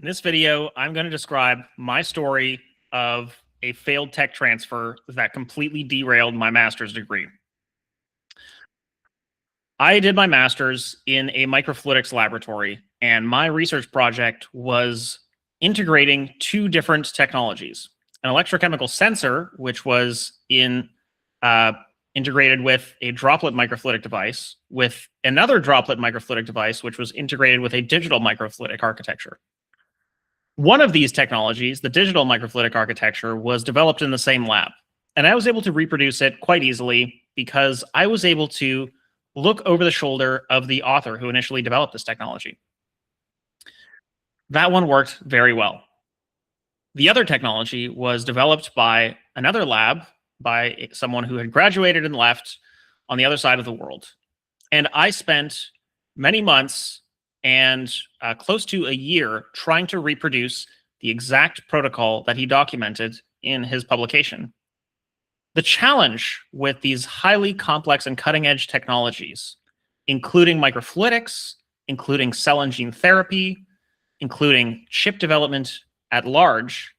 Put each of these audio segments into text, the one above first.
In this video, I'm going to describe my story of a failed tech transfer that completely derailed my master's degree. I did my master's in a microfluidics laboratory, and my research project was integrating two different technologies: an electrochemical sensor, which was integrated with a droplet microfluidic device, with another droplet microfluidic device, which was integrated with a digital microfluidic architecture. One of these technologies, the digital microfluidic architecture, was developed in the same lab. And I was able to reproduce it quite easily because I was able to look over the shoulder of the author who initially developed this technology. That one worked very well. The other technology was developed by another lab, by someone who had graduated and left on the other side of the world. And I spent many months and close to a year trying to reproduce the exact protocol that he documented in his publication. The challenge with these highly complex and cutting-edge technologies, including microfluidics, including cell and gene therapy, including chip development at large,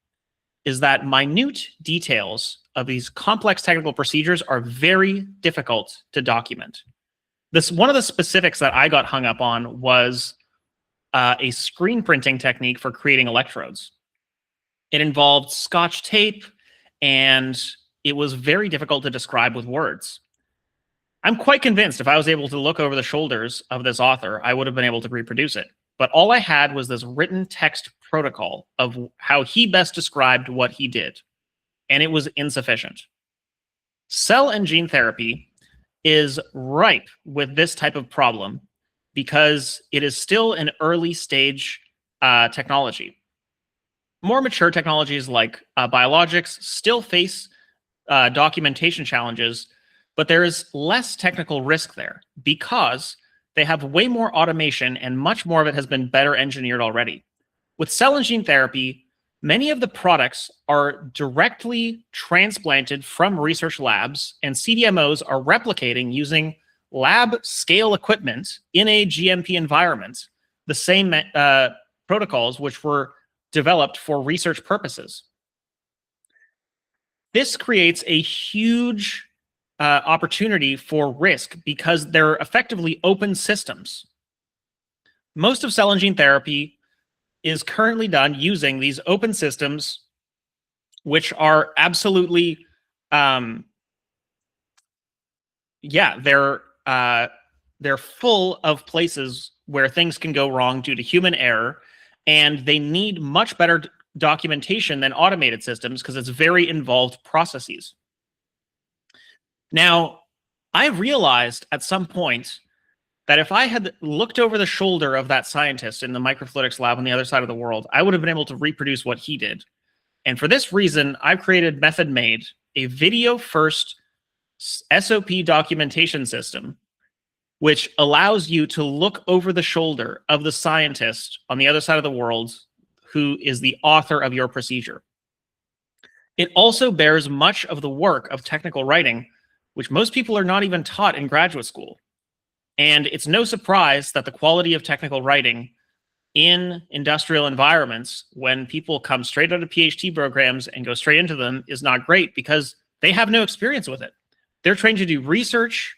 is that minute details of these complex technical procedures are very difficult to document. One of the specifics that I got hung up on was a screen printing technique for creating electrodes. It involved Scotch tape, and it was very difficult to describe with words. I'm quite convinced if I was able to look over the shoulders of this author, I would have been able to reproduce it. But all I had was this written text protocol of how he best described what he did, and it was insufficient. Cell and gene therapy is ripe with this type of problem because it is still an early stage technology. More mature technologies like biologics still face documentation challenges, but there is less technical risk there because they have way more automation and much more of it has been better engineered already. With cell and gene therapy, many of the products are directly transplanted from research labs, and CDMOs are replicating using lab scale equipment in a GMP environment, the same protocols which were developed for research purposes. This creates a huge opportunity for risk because they're effectively open systems. Most of cell and gene therapy is currently done using these open systems, which are absolutely, they're full of places where things can go wrong due to human error, and they need much better documentation than automated systems because it's very involved processes. Now, I realized at some point that if I had looked over the shoulder of that scientist in the microfluidics lab on the other side of the world, I would have been able to reproduce what he did. And for this reason, I've created MethodMade, a video-first SOP documentation system, which allows you to look over the shoulder of the scientist on the other side of the world who is the author of your procedure. It also bears much of the work of technical writing, which most people are not even taught in graduate school. And it's no surprise that the quality of technical writing in industrial environments, when people come straight out of PhD programs and go straight into them, is not great because they have no experience with it. They're trained to do research.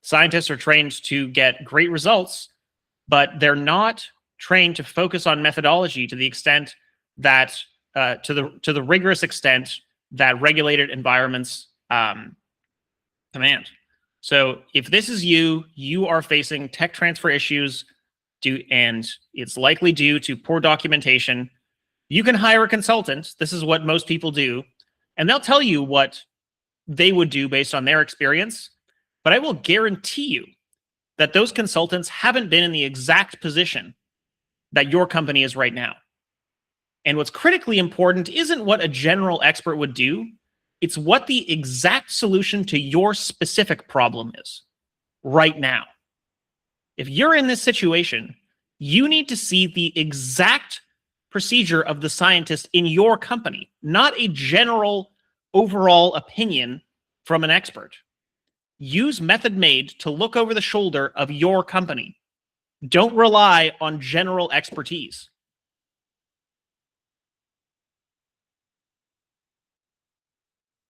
Scientists are trained to get great results, but they're not trained to focus on methodology to the extent that, to the rigorous extent that regulated environments command. So if this is you, you are facing tech transfer issues, and it's likely due to poor documentation. You can hire a consultant. This is what most people do, and they'll tell you what they would do based on their experience. But I will guarantee you that those consultants haven't been in the exact position that your company is right now. And what's critically important isn't what a general expert would do. It's what the exact solution to your specific problem is right now. If you're in this situation, you need to see the exact procedure of the scientist in your company, not a general overall opinion from an expert. Use MethodMade to look over the shoulder of your company. Don't rely on general expertise.